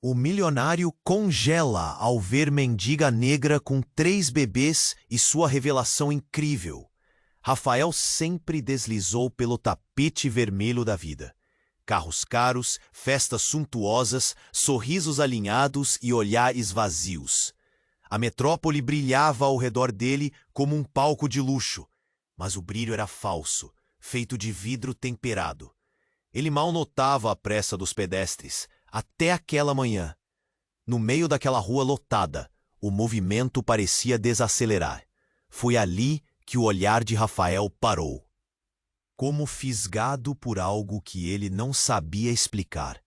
O milionário congela ao ver mendiga negra com 3 bebês e sua revelação incrível. Rafael sempre deslizou pelo tapete vermelho da vida. Carros caros, festas suntuosas, sorrisos alinhados e olhares vazios. A metrópole brilhava ao redor dele como um palco de luxo, mas o brilho era falso, feito de vidro temperado. Ele mal notava a pressa dos pedestres, até aquela manhã. No meio daquela rua lotada, o movimento parecia desacelerar. Foi ali que o olhar de Rafael parou. Como fisgado por algo que ele não sabia explicar.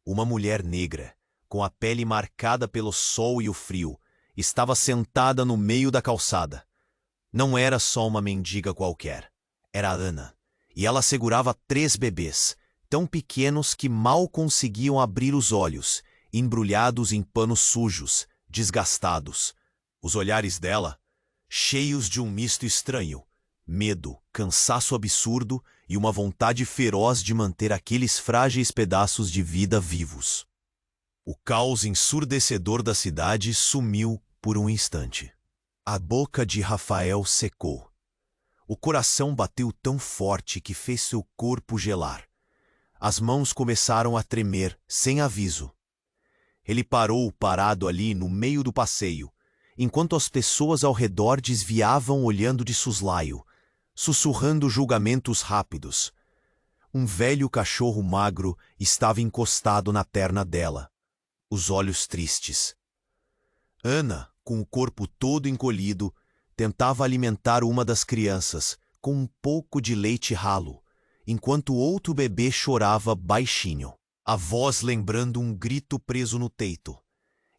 Uma mulher negra, com a pele marcada pelo sol e o frio, estava sentada no meio da calçada. Não era só uma mendiga qualquer. Era Ana. E ela segurava 3 bebês, tão pequenos que mal conseguiam abrir os olhos, embrulhados em panos sujos, desgastados. Os olhares dela, cheios de um misto estranho, medo, cansaço absurdo e uma vontade feroz de manter aqueles frágeis pedaços de vida vivos. O caos ensurdecedor da cidade sumiu por um instante. A boca de Rafael secou. O coração bateu tão forte que fez seu corpo gelar. As mãos começaram a tremer, sem aviso. Ele parado ali no meio do passeio, enquanto as pessoas ao redor desviavam olhando de soslaio, sussurrando julgamentos rápidos. Um velho cachorro magro estava encostado na perna dela, os olhos tristes. Ana, com o corpo todo encolhido, tentava alimentar uma das crianças com um pouco de leite ralo, enquanto outro bebê chorava baixinho, a voz lembrando um grito preso no teito.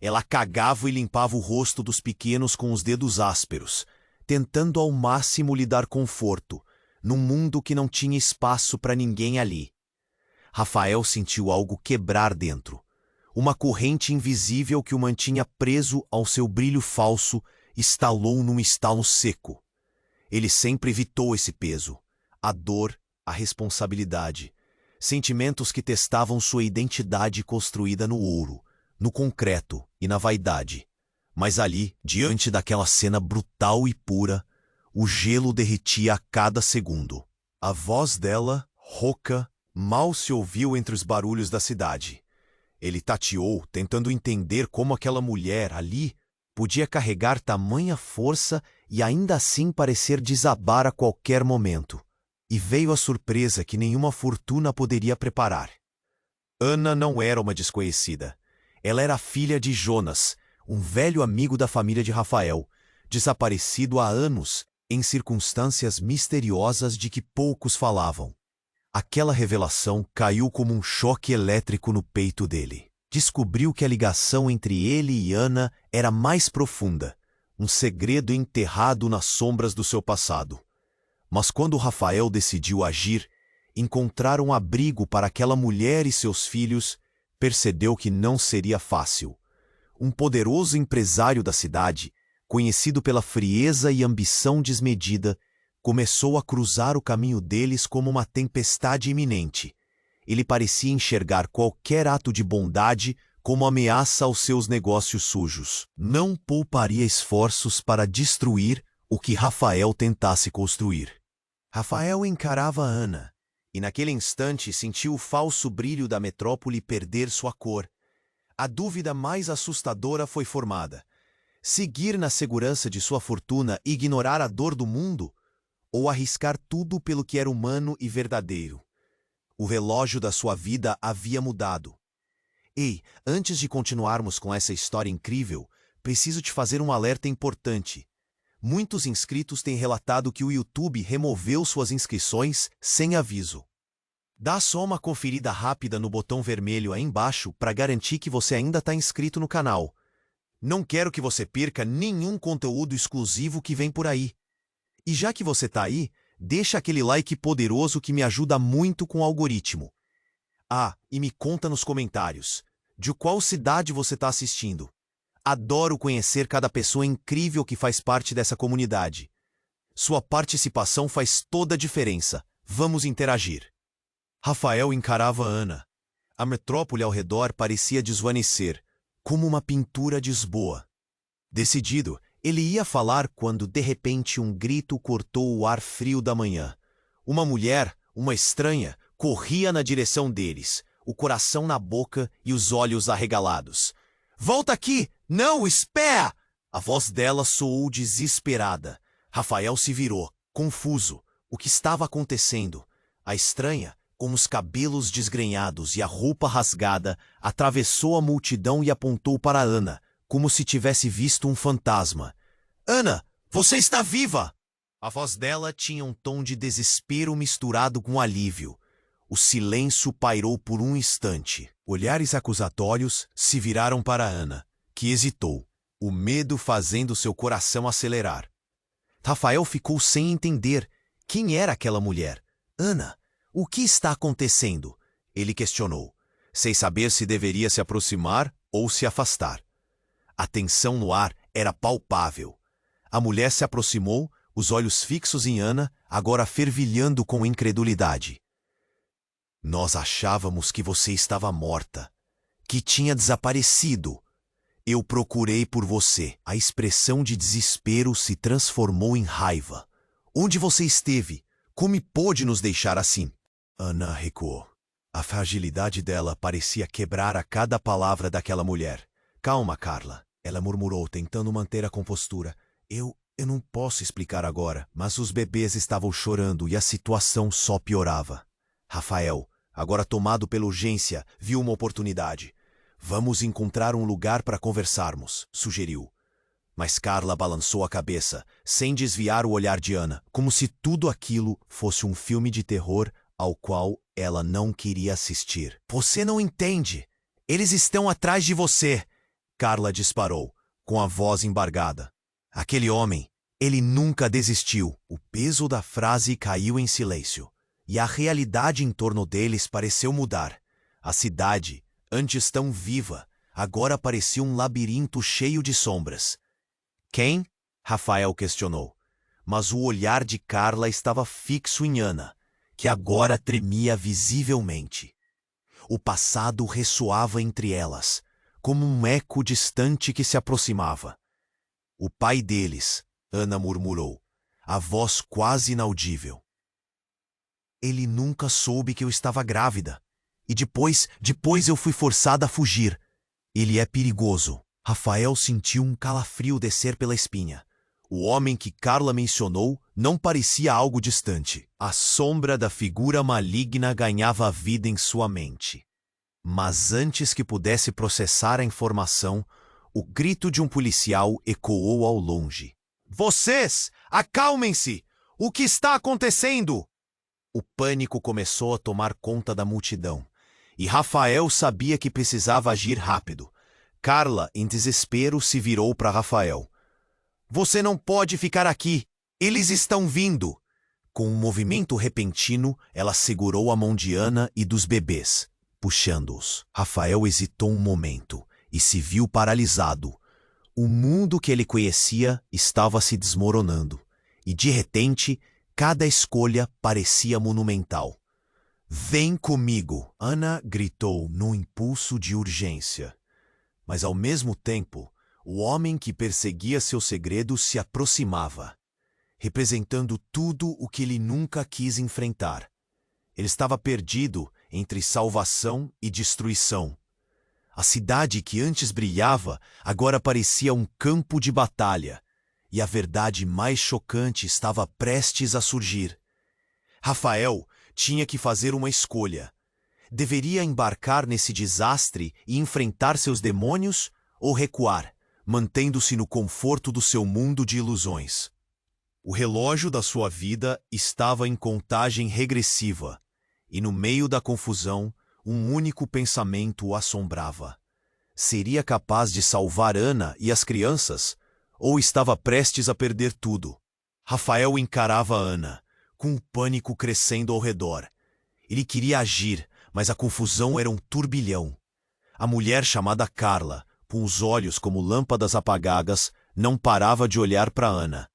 Ela cagava e limpava o rosto dos pequenos com os dedos ásperos, tentando ao máximo lhe dar conforto, num mundo que não tinha espaço para ninguém ali. Rafael sentiu algo quebrar dentro. Uma corrente invisível que o mantinha preso ao seu brilho falso estalou num estalo seco. Ele sempre evitou esse peso, a dor, a responsabilidade, sentimentos que testavam sua identidade construída no ouro, no concreto e na vaidade. Mas ali, diante daquela cena brutal e pura, o gelo derretia a cada segundo. A voz dela, rouca, mal se ouviu entre os barulhos da cidade. Ele tateou, tentando entender como aquela mulher ali podia carregar tamanha força e ainda assim parecer desabar a qualquer momento. E veio a surpresa que nenhuma fortuna poderia preparar. Ana não era uma desconhecida. Ela era filha de Jonas, um velho amigo da família de Rafael, desaparecido há anos em circunstâncias misteriosas de que poucos falavam. Aquela revelação caiu como um choque elétrico no peito dele. Descobriu que a ligação entre ele e Ana era mais profunda, um segredo enterrado nas sombras do seu passado. Mas quando Rafael decidiu agir, encontrar um abrigo para aquela mulher e seus filhos, percebeu que não seria fácil. Um poderoso empresário da cidade, conhecido pela frieza e ambição desmedida, começou a cruzar o caminho deles como uma tempestade iminente. Ele parecia enxergar qualquer ato de bondade como ameaça aos seus negócios sujos. Não pouparia esforços para destruir o que Rafael tentasse construir. Rafael encarava Ana, e naquele instante sentiu o falso brilho da metrópole perder sua cor. A dúvida mais assustadora foi formada. Seguir na segurança de sua fortuna e ignorar a dor do mundo? Ou arriscar tudo pelo que era humano e verdadeiro? O relógio da sua vida havia mudado. Ei, antes de continuarmos com essa história incrível, preciso te fazer um alerta importante. Muitos inscritos têm relatado que o YouTube removeu suas inscrições sem aviso. Dá só uma conferida rápida no botão vermelho aí embaixo para garantir que você ainda está inscrito no canal. Não quero que você perca nenhum conteúdo exclusivo que vem por aí. E já que você está aí, deixa aquele like poderoso que me ajuda muito com o algoritmo. Ah, e me conta nos comentários, de qual cidade você está assistindo. Adoro conhecer cada pessoa incrível que faz parte dessa comunidade. Sua participação faz toda a diferença. Vamos interagir. Rafael encarava Ana. A metrópole ao redor parecia desvanecer, como uma pintura de Lisboa. Decidido, ele ia falar quando, de repente, um grito cortou o ar frio da manhã. Uma mulher, uma estranha, corria na direção deles, o coração na boca e os olhos arregalados. "Volta aqui! Não, espera!" A voz dela soou desesperada. Rafael se virou, confuso. O que estava acontecendo? A estranha, com os cabelos desgrenhados e a roupa rasgada, atravessou a multidão e apontou para Ana, como se tivesse visto um fantasma. "Ana, você está viva!" A voz dela tinha um tom de desespero misturado com alívio. O silêncio pairou por um instante. Olhares acusatórios se viraram para Ana, que hesitou, o medo fazendo seu coração acelerar. Rafael ficou sem entender quem era aquela mulher. "Ana, o que está acontecendo?" Ele questionou, sem saber se deveria se aproximar ou se afastar. A tensão no ar era palpável. A mulher se aproximou, os olhos fixos em Ana, agora fervilhando com incredulidade. "Nós achávamos que você estava morta, que tinha desaparecido. Eu procurei por você." A expressão de desespero se transformou em raiva. "Onde você esteve? Como pôde nos deixar assim?" Ana recuou. A fragilidade dela parecia quebrar a cada palavra daquela mulher. "Calma, Carla," ela murmurou, tentando manter a compostura. Eu não posso explicar agora, mas os bebês estavam chorando e a situação só piorava." Rafael, agora tomado pela urgência, viu uma oportunidade. "Vamos encontrar um lugar para conversarmos", sugeriu. Mas Carla balançou a cabeça, sem desviar o olhar de Ana, como se tudo aquilo fosse um filme de terror ao qual ela não queria assistir. "Você não entende. Eles estão atrás de você", Carla disparou, com a voz embargada. "Aquele homem, ele nunca desistiu." O peso da frase caiu em silêncio, e a realidade em torno deles pareceu mudar. A cidade, antes tão viva, agora parecia um labirinto cheio de sombras. "Quem?" Rafael questionou, mas o olhar de Carla estava fixo em Ana, que agora tremia visivelmente. O passado ressoava entre elas, como um eco distante que se aproximava. "O pai deles", Ana murmurou, a voz quase inaudível. "Ele nunca soube que eu estava grávida. E depois eu fui forçada a fugir. Ele é perigoso." Rafael sentiu um calafrio descer pela espinha. O homem que Carla mencionou não parecia algo distante. A sombra da figura maligna ganhava vida em sua mente. Mas antes que pudesse processar a informação, o grito de um policial ecoou ao longe. "Vocês, acalmem-se! O que está acontecendo?" O pânico começou a tomar conta da multidão, e Rafael sabia que precisava agir rápido. Carla, em desespero, se virou para Rafael. "Você não pode ficar aqui! Eles estão vindo!" Com um movimento repentino, ela segurou a mão de Ana e dos bebês, puxando-os. Rafael hesitou um momento e se viu paralisado. O mundo que ele conhecia estava se desmoronando, e de repente, cada escolha parecia monumental. "Vem comigo!" Ana gritou num impulso de urgência. Mas ao mesmo tempo, o homem que perseguia seu segredo se aproximava, representando tudo o que ele nunca quis enfrentar. Ele estava perdido entre salvação e destruição. A cidade que antes brilhava agora parecia um campo de batalha, e a verdade mais chocante estava prestes a surgir. Rafael tinha que fazer uma escolha. Deveria embarcar nesse desastre e enfrentar seus demônios ou recuar, mantendo-se no conforto do seu mundo de ilusões. O relógio da sua vida estava em contagem regressiva, e no meio da confusão, um único pensamento o assombrava. Seria capaz de salvar Ana e as crianças, ou estava prestes a perder tudo? Rafael encarava Ana, com o pânico crescendo ao redor. Ele queria agir, mas a confusão era um turbilhão. A mulher chamada Carla, com os olhos como lâmpadas apagadas, não parava de olhar para Ana.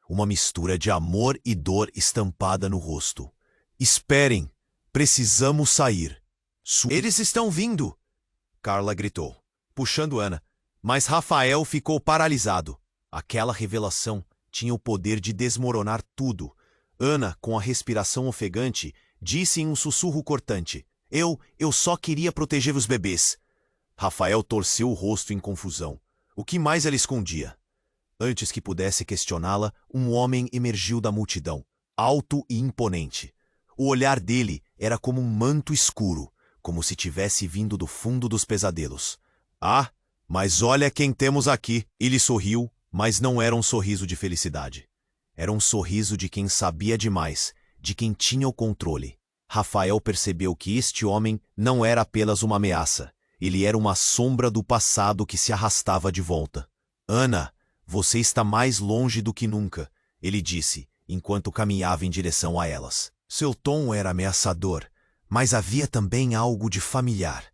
Uma mistura de amor e dor estampada no rosto. "Esperem, precisamos sair", Eles estão vindo! Carla gritou, puxando Ana. Mas Rafael ficou paralisado. Aquela revelação tinha o poder de desmoronar tudo. Ana, com a respiração ofegante, disse em um sussurro cortante: Eu só queria proteger os bebês. Rafael torceu o rosto em confusão. O que mais ela escondia? Antes que pudesse questioná-la, um homem emergiu da multidão, alto e imponente. O olhar dele era como um manto escuro, como se tivesse vindo do fundo dos pesadelos. Ah, mas olha quem temos aqui! Ele sorriu, mas não era um sorriso de felicidade. Era um sorriso de quem sabia demais, de quem tinha o controle. Rafael percebeu que este homem não era apenas uma ameaça. Ele era uma sombra do passado que se arrastava de volta. Ana, você está mais longe do que nunca, ele disse, enquanto caminhava em direção a elas. Seu tom era ameaçador, mas havia também algo de familiar.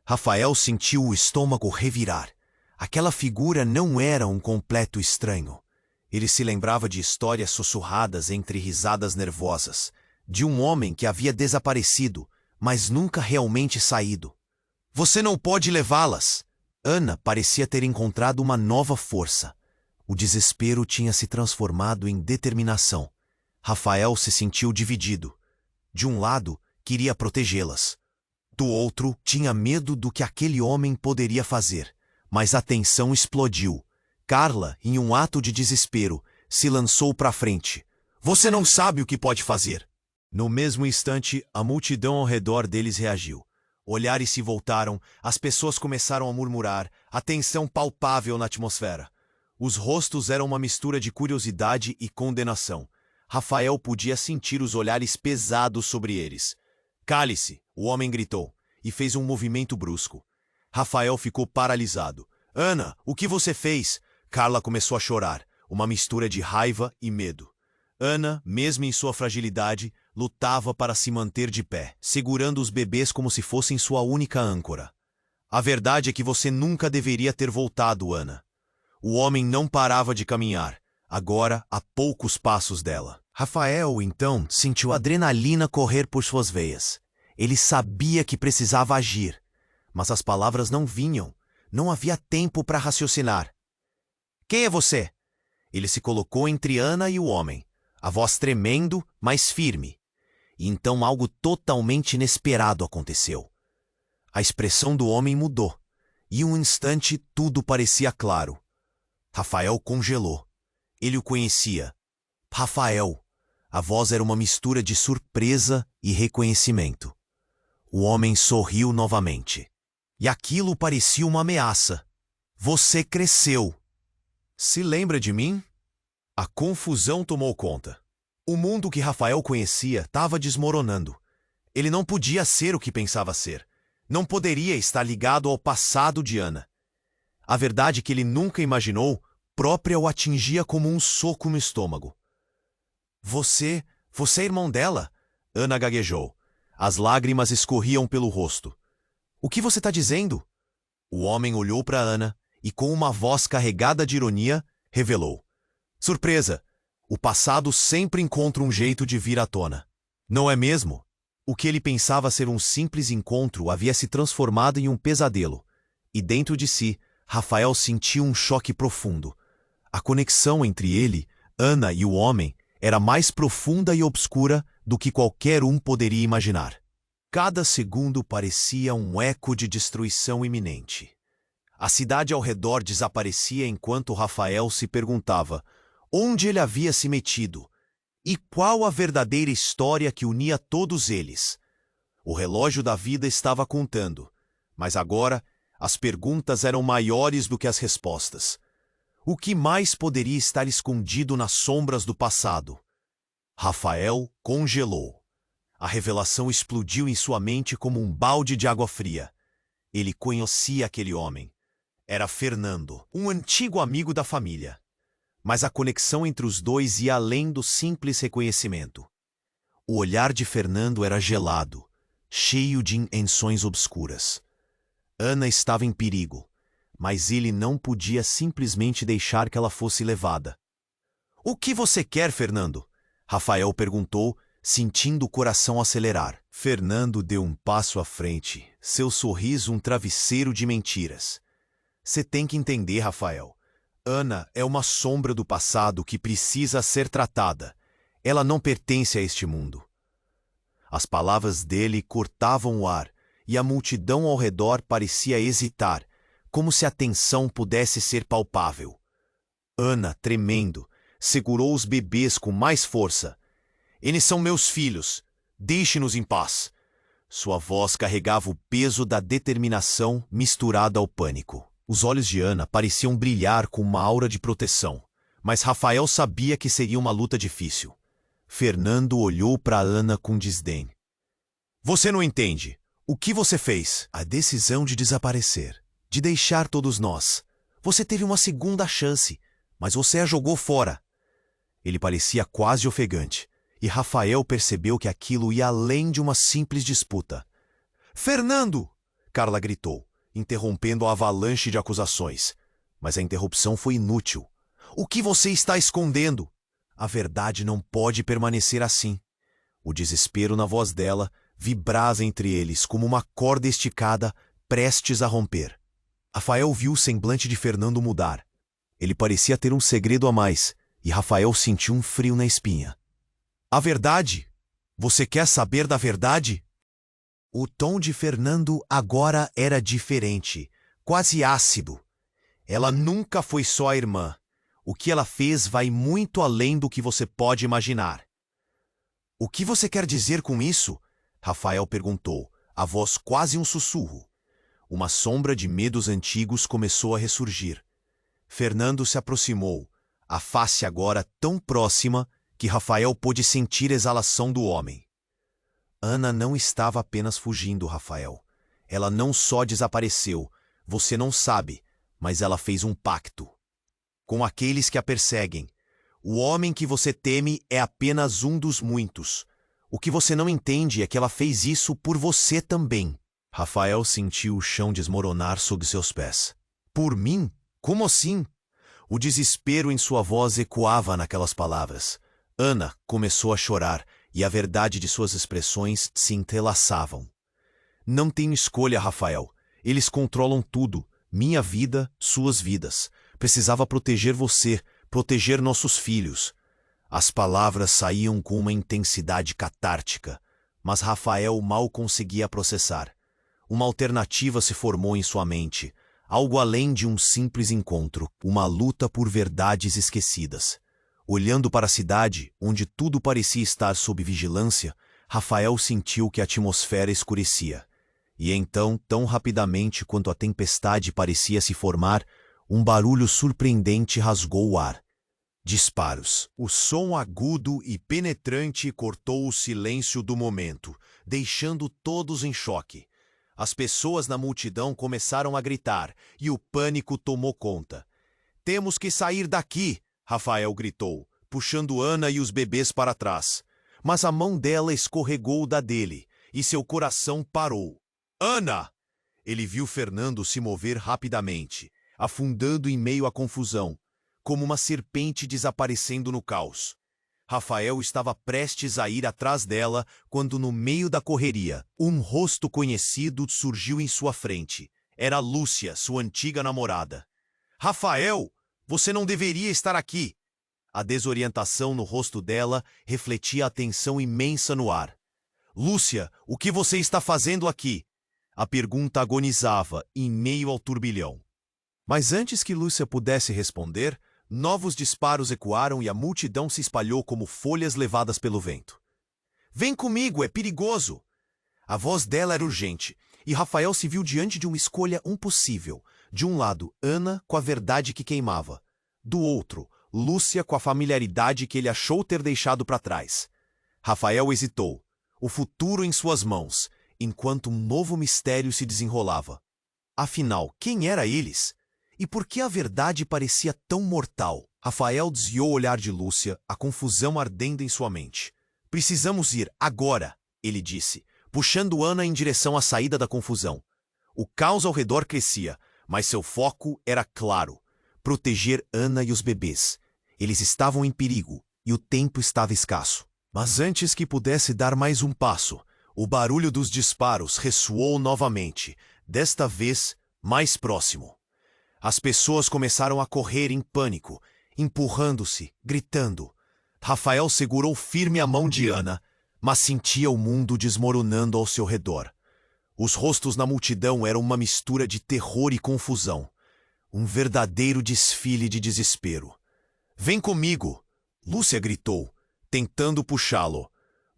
Rafael sentiu o estômago revirar. Aquela figura não era um completo estranho. Ele se lembrava de histórias sussurradas entre risadas nervosas, de um homem que havia desaparecido, mas nunca realmente saído. Você não pode levá-las! Ana parecia ter encontrado uma nova força. O desespero tinha se transformado em determinação. Rafael se sentiu dividido. De um lado, queria protegê-las. Do outro, tinha medo do que aquele homem poderia fazer. Mas a tensão explodiu. Carla, em um ato de desespero, se lançou para frente. Você não sabe o que pode fazer! No mesmo instante, a multidão ao redor deles reagiu. Olhares se voltaram, as pessoas começaram a murmurar, a tensão palpável na atmosfera. Os rostos eram uma mistura de curiosidade e condenação. Rafael podia sentir os olhares pesados sobre eles. Cale-se, o homem gritou, e fez um movimento brusco. Rafael ficou paralisado. Ana, o que você fez? Carla começou a chorar, uma mistura de raiva e medo. Ana, mesmo em sua fragilidade, lutava para se manter de pé, segurando os bebês como se fossem sua única âncora. A verdade é que você nunca deveria ter voltado, Ana. O homem não parava de caminhar, agora a poucos passos dela. Rafael, então, sentiu a adrenalina correr por suas veias. Ele sabia que precisava agir, mas as palavras não vinham. Não havia tempo para raciocinar. Quem é você? Ele se colocou entre Ana e o homem, a voz tremendo, mas firme. E então algo totalmente inesperado aconteceu. A expressão do homem mudou, e em um instante tudo parecia claro. Rafael congelou. Ele o conhecia. Rafael. A voz era uma mistura de surpresa e reconhecimento. O homem sorriu novamente. E aquilo parecia uma ameaça. Você cresceu. Se lembra de mim? A confusão tomou conta. O mundo que Rafael conhecia estava desmoronando. Ele não podia ser o que pensava ser. Não poderia estar ligado ao passado de Ana. A verdade que ele nunca imaginou própria o atingia como um soco no estômago. Você é irmão dela? Ana gaguejou. As lágrimas escorriam pelo rosto. O que você está dizendo? O homem olhou para Ana e, com uma voz carregada de ironia, revelou. Surpresa! O passado sempre encontra um jeito de vir à tona. Não é mesmo? O que ele pensava ser um simples encontro havia se transformado em um pesadelo. E dentro de si, Rafael sentiu um choque profundo. A conexão entre ele, Ana e o homem era mais profunda e obscura do que qualquer um poderia imaginar. Cada segundo parecia um eco de destruição iminente. A cidade ao redor desaparecia enquanto Rafael se perguntava onde ele havia se metido e qual a verdadeira história que unia todos eles. O relógio da vida estava contando, mas agora as perguntas eram maiores do que as respostas. O que mais poderia estar escondido nas sombras do passado? Rafael congelou. A revelação explodiu em sua mente como um balde de água fria. Ele conhecia aquele homem. Era Fernando, um antigo amigo da família. Mas a conexão entre os dois ia além do simples reconhecimento. O olhar de Fernando era gelado, cheio de intenções obscuras. Ana estava em perigo, mas ele não podia simplesmente deixar que ela fosse levada. O que você quer, Fernando? Rafael perguntou, sentindo o coração acelerar. Fernando deu um passo à frente, seu sorriso um travesseiro de mentiras. Você tem que entender, Rafael. Ana é uma sombra do passado que precisa ser tratada. Ela não pertence a este mundo. As palavras dele cortavam o ar, e a multidão ao redor parecia hesitar, como se a tensão pudesse ser palpável. Ana, tremendo, segurou os bebês com mais força. Eles são meus filhos. Deixe-nos em paz. Sua voz carregava o peso da determinação misturada ao pânico. Os olhos de Ana pareciam brilhar com uma aura de proteção, mas Rafael sabia que seria uma luta difícil. Fernando olhou para Ana com desdém. Você não entende. O que você fez? A decisão de desaparecer, de deixar todos nós. Você teve uma segunda chance, mas você a jogou fora. Ele parecia quase ofegante, e Rafael percebeu que aquilo ia além de uma simples disputa. Fernando! Carla gritou, interrompendo a avalanche de acusações. Mas a interrupção foi inútil. O que você está escondendo? A verdade não pode permanecer assim. O desespero na voz dela vibrava entre eles como uma corda esticada prestes a romper. Rafael viu o semblante de Fernando mudar. Ele parecia ter um segredo a mais, e Rafael sentiu um frio na espinha. A verdade? Você quer saber da verdade? O tom de Fernando agora era diferente, quase ácido. Ela nunca foi só a irmã. O que ela fez vai muito além do que você pode imaginar. O que você quer dizer com isso? Rafael perguntou, a voz quase um sussurro. Uma sombra de medos antigos começou a ressurgir. Fernando se aproximou, a face agora tão próxima que Rafael pôde sentir a exalação do homem. Ana não estava apenas fugindo, Rafael. Ela não só desapareceu, você não sabe, mas ela fez um pacto. Com aqueles que a perseguem. O homem que você teme é apenas um dos muitos. O que você não entende é que ela fez isso por você também. Rafael sentiu o chão desmoronar sob seus pés. Por mim? Como assim? O desespero em sua voz ecoava naquelas palavras. Ana começou a chorar e a verdade de suas expressões se entrelaçavam. Não tenho escolha, Rafael. Eles controlam tudo. Minha vida, suas vidas. Precisava proteger você, proteger nossos filhos. As palavras saíam com uma intensidade catártica, mas Rafael mal conseguia processar. Uma alternativa se formou em sua mente, algo além de um simples encontro, uma luta por verdades esquecidas. Olhando para a cidade, onde tudo parecia estar sob vigilância, Rafael sentiu que a atmosfera escurecia. E então, tão rapidamente quanto a tempestade parecia se formar, um barulho surpreendente rasgou o ar. Disparos. O som agudo e penetrante cortou o silêncio do momento, deixando todos em choque. As pessoas na multidão começaram a gritar, e o pânico tomou conta. Temos que sair daqui, Rafael gritou, puxando Ana e os bebês para trás. Mas a mão dela escorregou da dele, e seu coração parou. Ana! Ele viu Fernando se mover rapidamente, afundando em meio à confusão, como uma serpente desaparecendo no caos. Rafael estava prestes a ir atrás dela quando, no meio da correria, um rosto conhecido surgiu em sua frente. Era Lúcia, sua antiga namorada. Rafael, você não deveria estar aqui. A desorientação no rosto dela refletia a tensão imensa no ar. Lúcia, o que você está fazendo aqui? A pergunta agonizava em meio ao turbilhão. Mas antes que Lúcia pudesse responder, novos disparos ecoaram e a multidão se espalhou como folhas levadas pelo vento. Vem comigo, é perigoso! A voz dela era urgente, e Rafael se viu diante de uma escolha impossível. De um lado, Ana com a verdade que queimava. Do outro, Lúcia com a familiaridade que ele achou ter deixado para trás. Rafael hesitou, o futuro em suas mãos, enquanto um novo mistério se desenrolava. Afinal, quem eram eles? E por que a verdade parecia tão mortal? Rafael desviou o olhar de Lúcia, a confusão ardendo em sua mente. Precisamos ir, agora, ele disse, puxando Ana em direção à saída da confusão. O caos ao redor crescia, mas seu foco era claro. Proteger Ana e os bebês. Eles estavam em perigo, e o tempo estava escasso. Mas antes que pudesse dar mais um passo, o barulho dos disparos ressoou novamente, desta vez mais próximo. As pessoas começaram a correr em pânico, empurrando-se, gritando. Rafael segurou firme a mão de Ana, mas sentia o mundo desmoronando ao seu redor. Os rostos na multidão eram uma mistura de terror e confusão. Um verdadeiro desfile de desespero. "Vem comigo!" Lúcia gritou, tentando puxá-lo.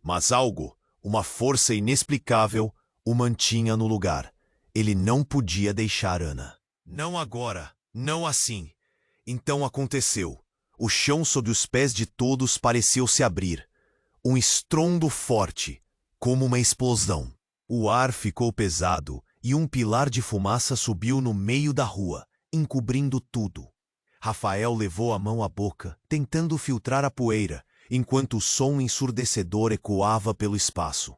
Mas algo, uma força inexplicável, o mantinha no lugar. Ele não podia deixar Ana. Não agora, não assim. Então aconteceu. O chão sob os pés de todos pareceu se abrir. Um estrondo forte, como uma explosão. O ar ficou pesado e um pilar de fumaça subiu no meio da rua, encobrindo tudo. Rafael levou a mão à boca, tentando filtrar a poeira, enquanto o som ensurdecedor ecoava pelo espaço.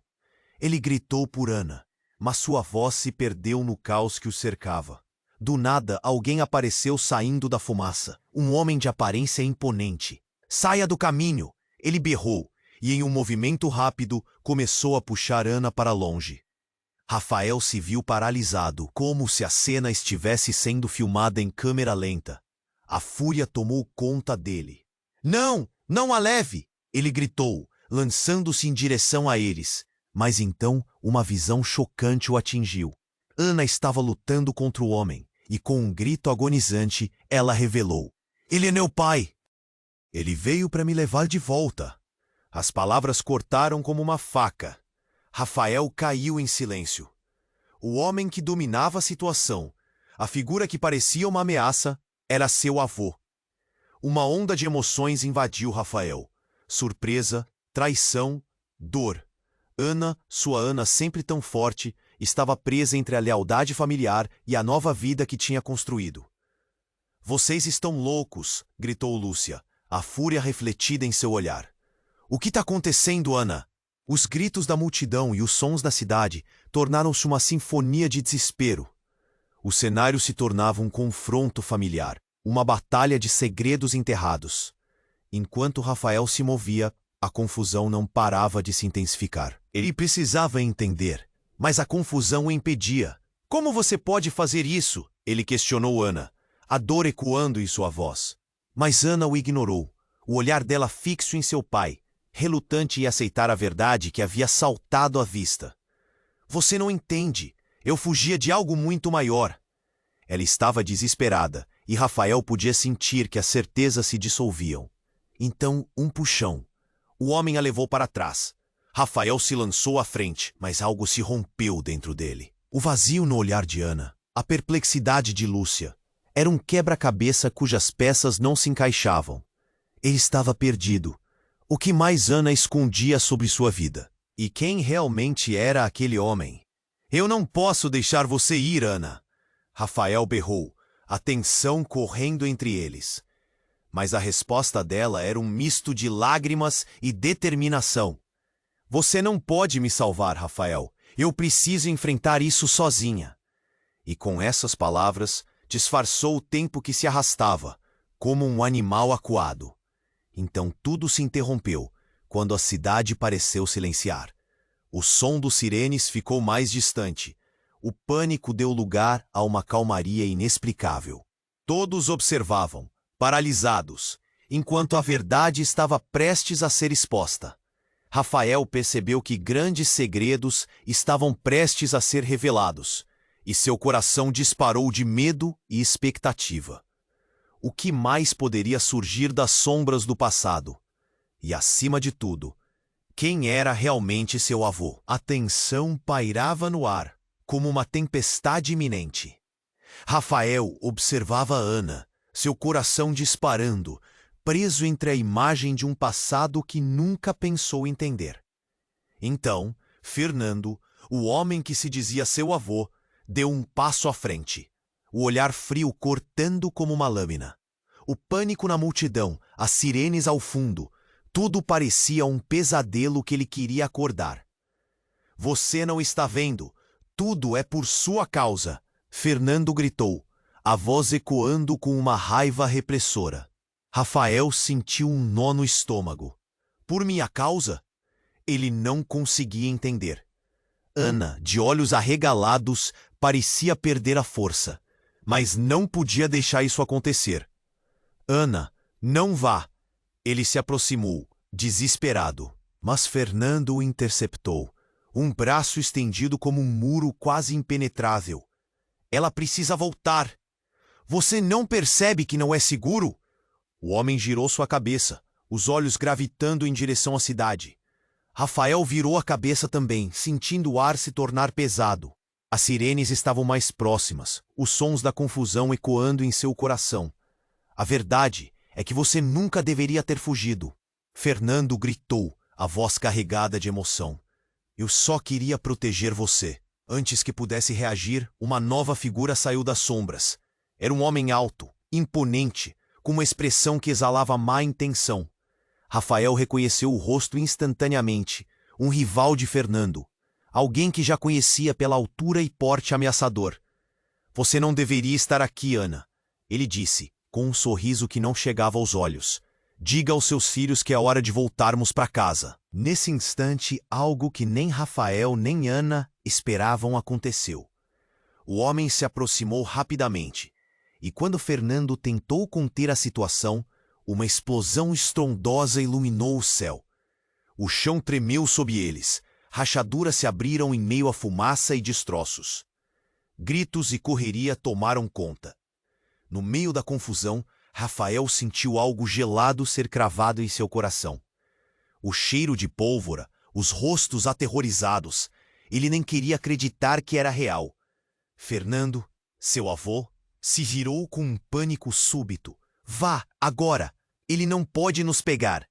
Ele gritou por Ana, mas sua voz se perdeu no caos que o cercava. Do nada, alguém apareceu saindo da fumaça, um homem de aparência imponente. "Saia do caminho!" Ele berrou, e em um movimento rápido, começou a puxar Ana para longe. Rafael se viu paralisado, como se a cena estivesse sendo filmada em câmera lenta. A fúria tomou conta dele. "Não! Não a leve!" ele gritou, lançando-se em direção a eles. Mas então, uma visão chocante o atingiu. Ana estava lutando contra o homem, e com um grito agonizante, ela revelou: "Ele é meu pai! Ele veio para me levar de volta." As palavras cortaram como uma faca. Rafael caiu em silêncio. O homem que dominava a situação, a figura que parecia uma ameaça, era seu avô. Uma onda de emoções invadiu Rafael. Surpresa, traição, dor. Ana, sua Ana sempre tão forte, estava presa entre a lealdade familiar e a nova vida que tinha construído. "Vocês estão loucos!" gritou Lúcia, a fúria refletida em seu olhar. "O que está acontecendo, Ana?" Os gritos da multidão e os sons da cidade tornaram-se uma sinfonia de desespero. O cenário se tornava um confronto familiar, uma batalha de segredos enterrados. Enquanto Rafael se movia, a confusão não parava de se intensificar. Ele precisava entender, mas a confusão o impedia. "Como você pode fazer isso?" ele questionou Ana, a dor ecoando em sua voz. Mas Ana o ignorou, o olhar dela fixo em seu pai, relutante em aceitar a verdade que havia saltado à vista. "Você não entende. Eu fugia de algo muito maior." Ela estava desesperada, e Rafael podia sentir que as certezas se dissolviam. Então, um puxão. O homem a levou para trás. Rafael se lançou à frente, mas algo se rompeu dentro dele. O vazio no olhar de Ana, a perplexidade de Lúcia. Era um quebra-cabeça cujas peças não se encaixavam. Ele estava perdido. O que mais Ana escondia sobre sua vida? E quem realmente era aquele homem? "Eu não posso deixar você ir, Ana!" Rafael berrou, a tensão correndo entre eles. Mas a resposta dela era um misto de lágrimas e determinação. "Você não pode me salvar, Rafael. Eu preciso enfrentar isso sozinha." E com essas palavras, disfarçou o tempo que se arrastava, como um animal acuado. Então tudo se interrompeu, quando a cidade pareceu silenciar. O som dos sirenes ficou mais distante. O pânico deu lugar a uma calmaria inexplicável. Todos observavam, paralisados, enquanto a verdade estava prestes a ser exposta. Rafael percebeu que grandes segredos estavam prestes a ser revelados, e seu coração disparou de medo e expectativa. O que mais poderia surgir das sombras do passado? E, acima de tudo, quem era realmente seu avô? A tensão pairava no ar, como uma tempestade iminente. Rafael observava Ana, seu coração disparando, preso entre a imagem de um passado que nunca pensou entender. Então, Fernando, o homem que se dizia seu avô, deu um passo à frente, o olhar frio cortando como uma lâmina. O pânico na multidão, as sirenes ao fundo, tudo parecia um pesadelo que ele queria acordar. "Você não está vendo, tudo é por sua causa", Fernando gritou, a voz ecoando com uma raiva repressora. Rafael sentiu um nó no estômago. "Por minha causa? Ele não conseguia entender. Ana, de olhos arregalados, parecia perder a força, mas não podia deixar isso acontecer. Ana, não vá! Ele se aproximou, desesperado, mas Fernando o interceptou, um braço estendido como um muro quase impenetrável. Ela precisa voltar. Você não percebe que não é seguro? O homem girou sua cabeça, os olhos gravitando em direção à cidade. Rafael virou a cabeça também, sentindo o ar se tornar pesado. As sirenes estavam mais próximas, os sons da confusão ecoando em seu coração. A verdade é que você nunca deveria ter fugido. Fernando gritou, a voz carregada de emoção. Eu só queria proteger você. Antes que pudesse reagir, uma nova figura saiu das sombras. Era um homem alto, imponente, com uma expressão que exalava má intenção. Rafael reconheceu o rosto instantaneamente, um rival de Fernando, alguém que já conhecia pela altura e porte ameaçador. Você não deveria estar aqui, Ana, ele disse, com um sorriso que não chegava aos olhos. Diga aos seus filhos que é hora de voltarmos para casa. Nesse instante, algo que nem Rafael nem Ana esperavam aconteceu. O homem se aproximou rapidamente, e quando Fernando tentou conter a situação, uma explosão estrondosa iluminou o céu. O chão tremeu sob eles, rachaduras se abriram em meio à fumaça e destroços. Gritos e correria tomaram conta. No meio da confusão, Rafael sentiu algo gelado ser cravado em seu coração. O cheiro de pólvora, os rostos aterrorizados, ele nem queria acreditar que era real. Fernando, seu avô, se virou com um pânico súbito. Vá, agora! Ele não pode nos pegar.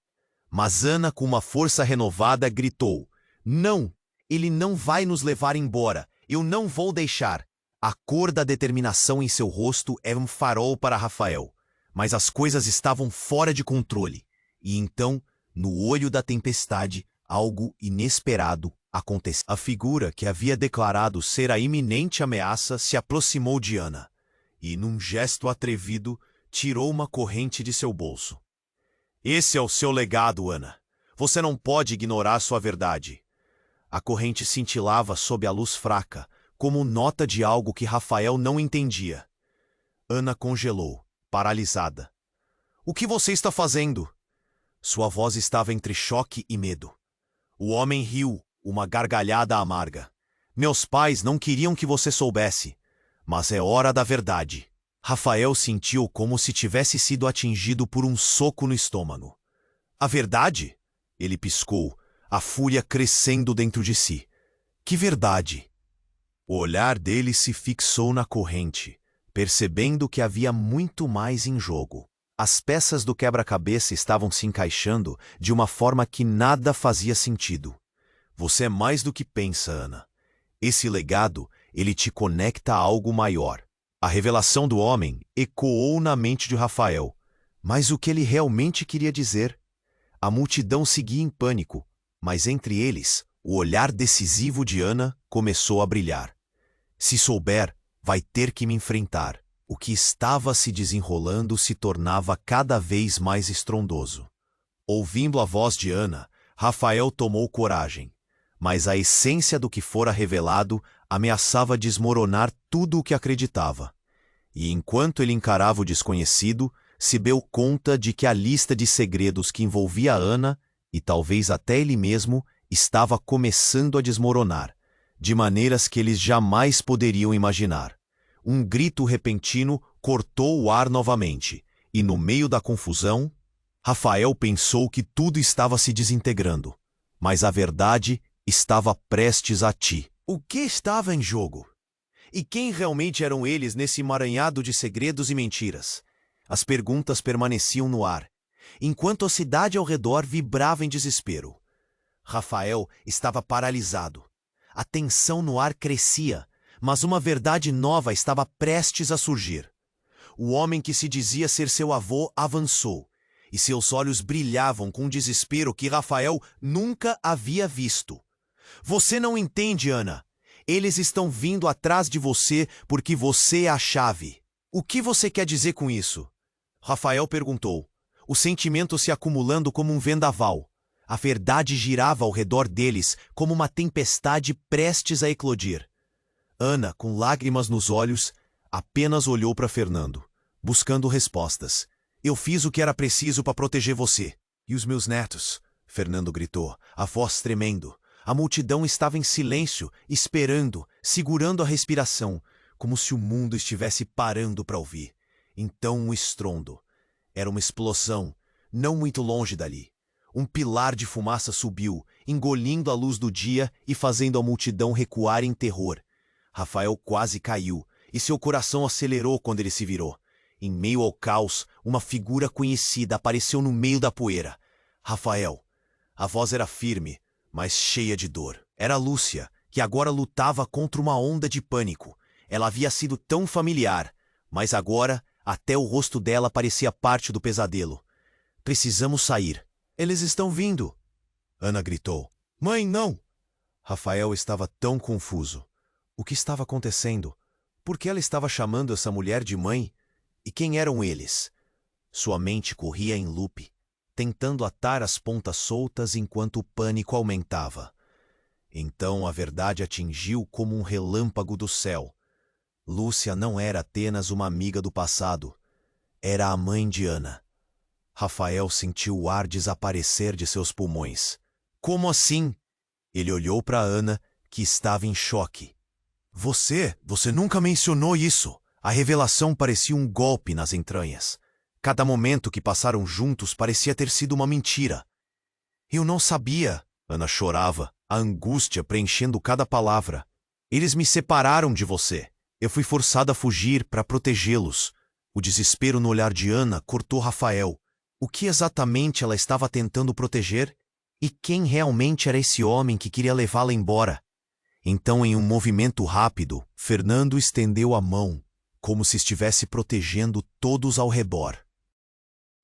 Mas Ana, com uma força renovada, gritou. Não! Ele não vai nos levar embora. Eu não vou deixar. A cor da determinação em seu rosto era um farol para Rafael. Mas as coisas estavam fora de controle. E então, no olho da tempestade, algo inesperado aconteceu. A figura que havia declarado ser a iminente ameaça se aproximou de Ana. E, num gesto atrevido, tirou uma corrente de seu bolso. Esse é o seu legado, Ana. Você não pode ignorar sua verdade. A corrente cintilava sob a luz fraca, como nota de algo que Rafael não entendia. Ana congelou, paralisada. O que você está fazendo? Sua voz estava entre choque e medo. O homem riu, uma gargalhada amarga. Meus pais não queriam que você soubesse, mas é hora da verdade. Rafael sentiu como se tivesse sido atingido por um soco no estômago. A verdade? Ele piscou, a fúria crescendo dentro de si. Que verdade? O olhar dele se fixou na corrente, percebendo que havia muito mais em jogo. As peças do quebra-cabeça estavam se encaixando de uma forma que nada fazia sentido. Você é mais do que pensa, Ana. Esse legado, ele te conecta a algo maior. A revelação do homem ecoou na mente de Rafael. Mas o que ele realmente queria dizer? A multidão seguia em pânico, mas entre eles, o olhar decisivo de Ana começou a brilhar. Se souber, vai ter que me enfrentar. O que estava se desenrolando se tornava cada vez mais estrondoso. Ouvindo a voz de Ana, Rafael tomou coragem, mas a essência do que fora revelado ameaçava desmoronar tudo o que acreditava. E enquanto ele encarava o desconhecido, se deu conta de que a lista de segredos que envolvia Ana, e talvez até ele mesmo, estava começando a desmoronar, de maneiras que eles jamais poderiam imaginar. Um grito repentino cortou o ar novamente, e no meio da confusão, Rafael pensou que tudo estava se desintegrando, mas a verdade estava prestes a ti. O que estava em jogo? E quem realmente eram eles nesse emaranhado de segredos e mentiras? As perguntas permaneciam no ar, enquanto a cidade ao redor vibrava em desespero. Rafael estava paralisado. A tensão no ar crescia, mas uma verdade nova estava prestes a surgir. O homem que se dizia ser seu avô avançou, e seus olhos brilhavam com um desespero que Rafael nunca havia visto. Você não entende, Ana. Eles estão vindo atrás de você porque você é a chave. O que você quer dizer com isso? Rafael perguntou, o sentimento se acumulando como um vendaval. A verdade girava ao redor deles como uma tempestade prestes a eclodir. Ana, com lágrimas nos olhos, apenas olhou para Fernando, buscando respostas. Eu fiz o que era preciso para proteger você. E os meus netos? Fernando gritou, a voz tremendo. A multidão estava em silêncio, esperando, segurando a respiração, como se o mundo estivesse parando para ouvir. Então um estrondo. Era uma explosão, não muito longe dali. Um pilar de fumaça subiu, engolindo a luz do dia e fazendo a multidão recuar em terror. Rafael quase caiu, e seu coração acelerou quando ele se virou. Em meio ao caos, uma figura conhecida apareceu no meio da poeira. Rafael. A voz era firme, mas cheia de dor. Era Lúcia, que agora lutava contra uma onda de pânico. Ela havia sido tão familiar, mas agora até o rosto dela parecia parte do pesadelo. Precisamos sair. Eles estão vindo. Ana gritou. Mãe, não! Rafael estava tão confuso. O que estava acontecendo? Por que ela estava chamando essa mulher de mãe? E quem eram eles? Sua mente corria em loop, tentando atar as pontas soltas enquanto o pânico aumentava. Então a verdade atingiu como um relâmpago do céu. Lúcia não era apenas uma amiga do passado. Era a mãe de Ana. Rafael sentiu o ar desaparecer de seus pulmões. Como assim? Ele olhou para Ana, que estava em choque. Você nunca mencionou isso. A revelação parecia um golpe nas entranhas. Cada momento que passaram juntos parecia ter sido uma mentira. Eu não sabia. Ana chorava, a angústia preenchendo cada palavra. Eles me separaram de você. Eu fui forçada a fugir para protegê-los. O desespero no olhar de Ana cortou Rafael. O que exatamente ela estava tentando proteger? E quem realmente era esse homem que queria levá-la embora? Então, em um movimento rápido, Fernando estendeu a mão, como se estivesse protegendo todos ao redor.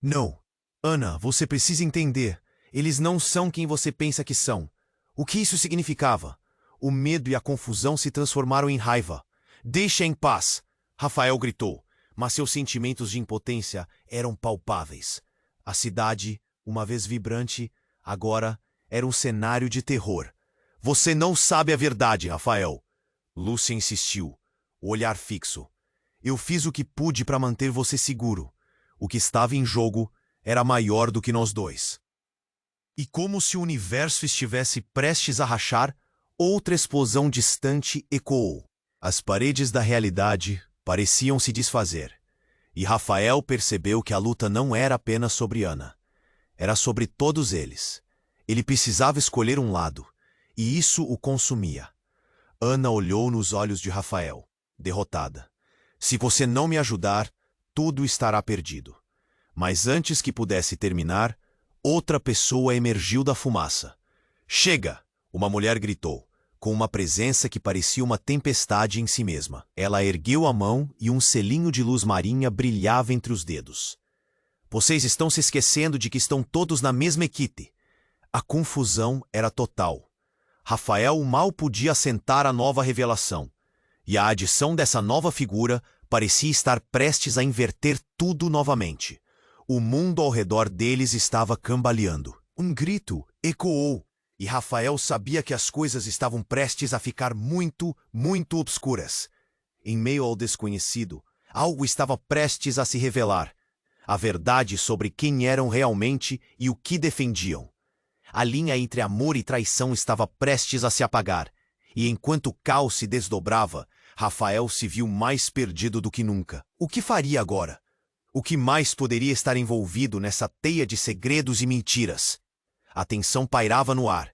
Não. Ana, você precisa entender. Eles não são quem você pensa que são. O que isso significava? O medo e a confusão se transformaram em raiva. Deixa em paz! Rafael gritou, mas seus sentimentos de impotência eram palpáveis. A cidade, uma vez vibrante, agora era um cenário de terror. Você não sabe a verdade, Rafael. Lúcia insistiu, o olhar fixo. Eu fiz o que pude para manter você seguro. O que estava em jogo era maior do que nós dois. E como se o universo estivesse prestes a rachar, outra explosão distante ecoou. As paredes da realidade pareciam se desfazer. E Rafael percebeu que a luta não era apenas sobre Ana. Era sobre todos eles. Ele precisava escolher um lado, e isso o consumia. Ana olhou nos olhos de Rafael, derrotada. Se você não me ajudar, tudo estará perdido. Mas antes que pudesse terminar, outra pessoa emergiu da fumaça. Chega! Uma mulher gritou, com uma presença que parecia uma tempestade em si mesma. Ela ergueu a mão e um selinho de luz marinha brilhava entre os dedos. Vocês estão se esquecendo de que estão todos na mesma equipe. A confusão era total. Rafael mal podia assentar a nova revelação. E a adição dessa nova figura parecia estar prestes a inverter tudo novamente. O mundo ao redor deles estava cambaleando. Um grito ecoou. E Rafael sabia que as coisas estavam prestes a ficar muito, muito obscuras. Em meio ao desconhecido, algo estava prestes a se revelar. A verdade sobre quem eram realmente e o que defendiam. A linha entre amor e traição estava prestes a se apagar. E enquanto o caos se desdobrava, Rafael se viu mais perdido do que nunca. O que faria agora? O que mais poderia estar envolvido nessa teia de segredos e mentiras? A tensão pairava no ar,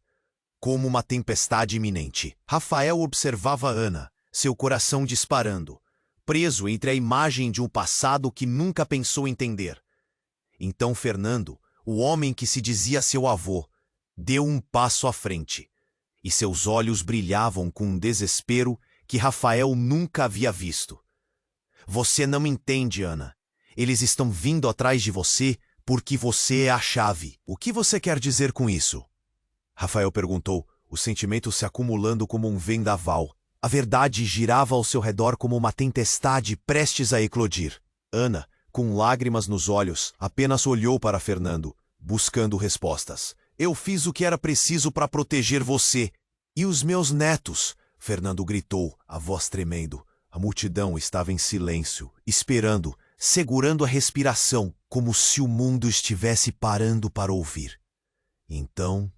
como uma tempestade iminente. Rafael observava Ana, seu coração disparando, preso entre a imagem de um passado que nunca pensou entender. Então Fernando, o homem que se dizia seu avô, deu um passo à frente, e seus olhos brilhavam com um desespero que Rafael nunca havia visto. Você não entende, Ana. Eles estão vindo atrás de você porque você é a chave. O que você quer dizer com isso? Rafael perguntou, o sentimento se acumulando como um vendaval. A verdade girava ao seu redor como uma tempestade prestes a eclodir. Ana, com lágrimas nos olhos, apenas olhou para Fernando, buscando respostas. Eu fiz o que era preciso para proteger você e os meus netos, Fernando gritou, a voz tremendo. A multidão estava em silêncio, esperando, segurando a respiração, como se o mundo estivesse parando para ouvir. Então,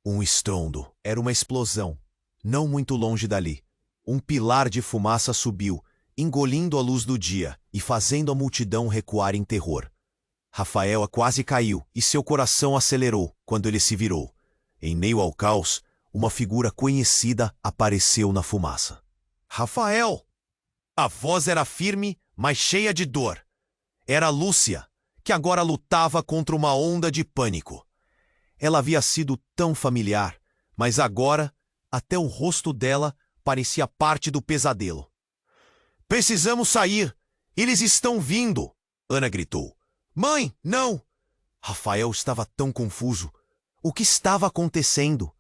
um estrondo. Era uma explosão. Não muito longe dali. Um pilar de fumaça subiu, engolindo a luz do dia e fazendo a multidão recuar em terror. Rafael quase caiu e seu coração acelerou quando ele se virou. Em meio ao caos, uma figura conhecida apareceu na fumaça. Rafael! A voz era firme, mas cheia de dor. Era Lúcia, que agora lutava contra uma onda de pânico. Ela havia sido tão familiar, mas agora, até o rosto dela parecia parte do pesadelo. Precisamos sair! Eles estão vindo! Ana gritou. Mãe, não! Rafael estava tão confuso. O que estava acontecendo?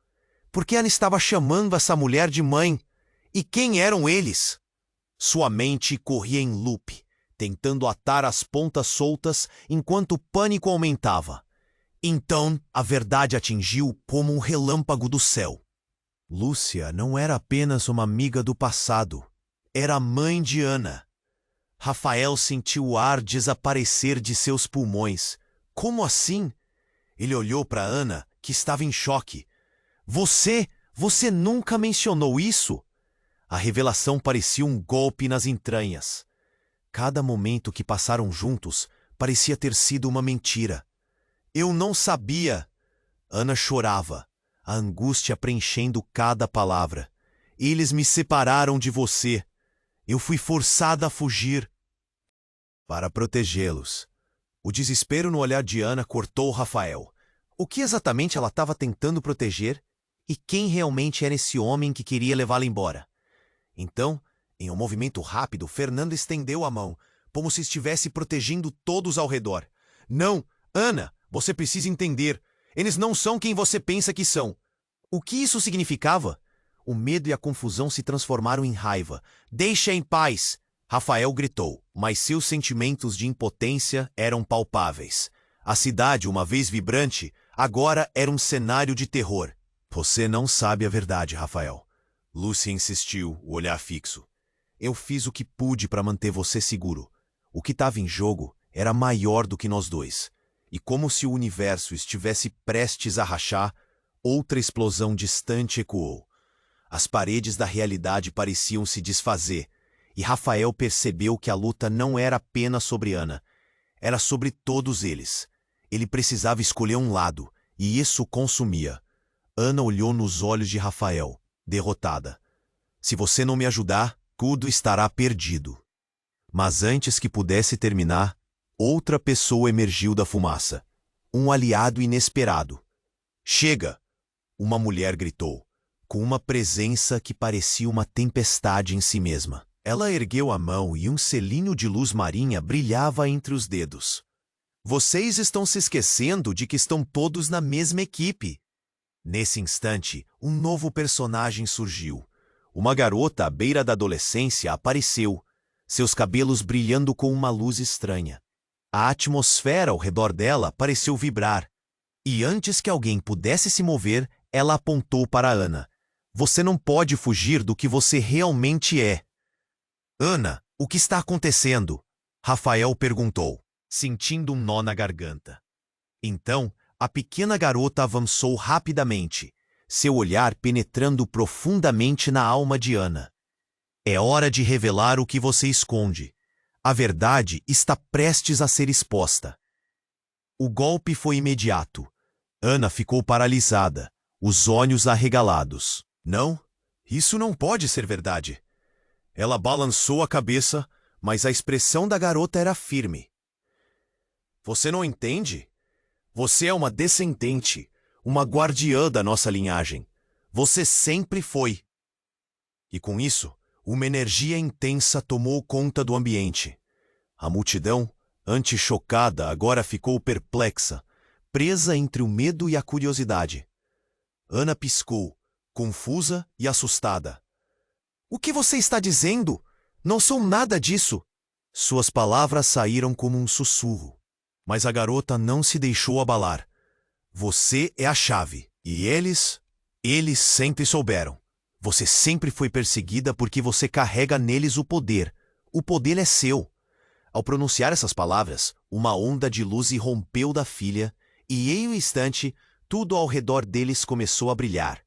Por que ela estava chamando essa mulher de mãe? E quem eram eles? Sua mente corria em loop, tentando atar as pontas soltas enquanto o pânico aumentava. Então, a verdade atingiu como um relâmpago do céu. Lúcia não era apenas uma amiga do passado. Era a mãe de Ana. Rafael sentiu o ar desaparecer de seus pulmões. Como assim? Ele olhou para Ana, que estava em choque. Você nunca mencionou isso? A revelação parecia um golpe nas entranhas. Cada momento que passaram juntos parecia ter sido uma mentira. Eu não sabia. Ana chorava, a angústia preenchendo cada palavra. Eles me separaram de você. Eu fui forçada a fugir. Para protegê-los. O desespero no olhar de Ana cortou Rafael. O que exatamente ela estava tentando proteger? E quem realmente era esse homem que queria levá-la embora? Então, em um movimento rápido, Fernando estendeu a mão, como se estivesse protegendo todos ao redor. Não, Ana, você precisa entender. Eles não são quem você pensa que são. O que isso significava? O medo e a confusão se transformaram em raiva. Deixa em paz! Rafael gritou, mas seus sentimentos de impotência eram palpáveis. A cidade, uma vez vibrante, agora era um cenário de terror. Você não sabe a verdade, Rafael. Lúcia insistiu, o olhar fixo. Eu fiz o que pude para manter você seguro. O que estava em jogo era maior do que nós dois. E como se o universo estivesse prestes a rachar, outra explosão distante ecoou. As paredes da realidade pareciam se desfazer, e Rafael percebeu que a luta não era apenas sobre Ana. Era sobre todos eles. Ele precisava escolher um lado, e isso o consumia. Ana olhou nos olhos de Rafael, derrotada. Se você não me ajudar, tudo estará perdido. Mas antes que pudesse terminar, outra pessoa emergiu da fumaça. Um aliado inesperado. Chega! Uma mulher gritou, com uma presença que parecia uma tempestade em si mesma. Ela ergueu a mão e um selinho de luz marinha brilhava entre os dedos. Vocês estão se esquecendo de que estão todos na mesma equipe. Nesse instante, um novo personagem surgiu. Uma garota à beira da adolescência apareceu, seus cabelos brilhando com uma luz estranha. A atmosfera ao redor dela pareceu vibrar. E antes que alguém pudesse se mover, ela apontou para Ana. Você não pode fugir do que você realmente é. Ana, o que está acontecendo? Rafael perguntou, sentindo um nó na garganta. Então, a pequena garota avançou rapidamente, seu olhar penetrando profundamente na alma de Ana. É hora de revelar o que você esconde. A verdade está prestes a ser exposta. O golpe foi imediato. Ana ficou paralisada, os olhos arregalados. Não, isso não pode ser verdade. Ela balançou a cabeça, mas a expressão da garota era firme. Você não entende? Você é uma descendente, uma guardiã da nossa linhagem. Você sempre foi. E com isso, uma energia intensa tomou conta do ambiente. A multidão, antes chocada, agora ficou perplexa, presa entre o medo e a curiosidade. Ana piscou, confusa e assustada. O que você está dizendo? Não sou nada disso. Suas palavras saíram como um sussurro. Mas a garota não se deixou abalar. Você é a chave. E eles sempre souberam. Você sempre foi perseguida porque você carrega neles o poder. O poder é seu. Ao pronunciar essas palavras, uma onda de luz irrompeu da filha, e em um instante, tudo ao redor deles começou a brilhar.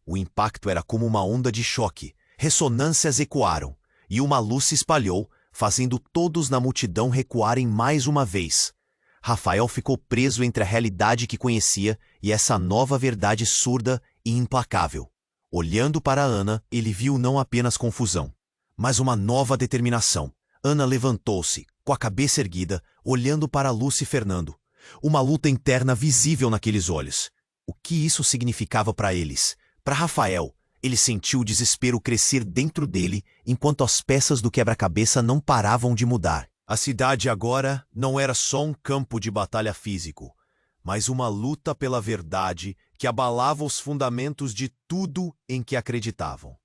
O impacto era como uma onda de choque. Ressonâncias ecoaram, e uma luz se espalhou, fazendo todos na multidão recuarem mais uma vez. Rafael ficou preso entre a realidade que conhecia e essa nova verdade surda e implacável. Olhando para Ana, ele viu não apenas confusão, mas uma nova determinação. Ana levantou-se, com a cabeça erguida, olhando para Lúcia e Fernando. Uma luta interna visível naqueles olhos. O que isso significava para eles? Para Rafael, ele sentiu o desespero crescer dentro dele, enquanto as peças do quebra-cabeça não paravam de mudar. A cidade agora não era só um campo de batalha físico, mas uma luta pela verdade que abalava os fundamentos de tudo em que acreditavam.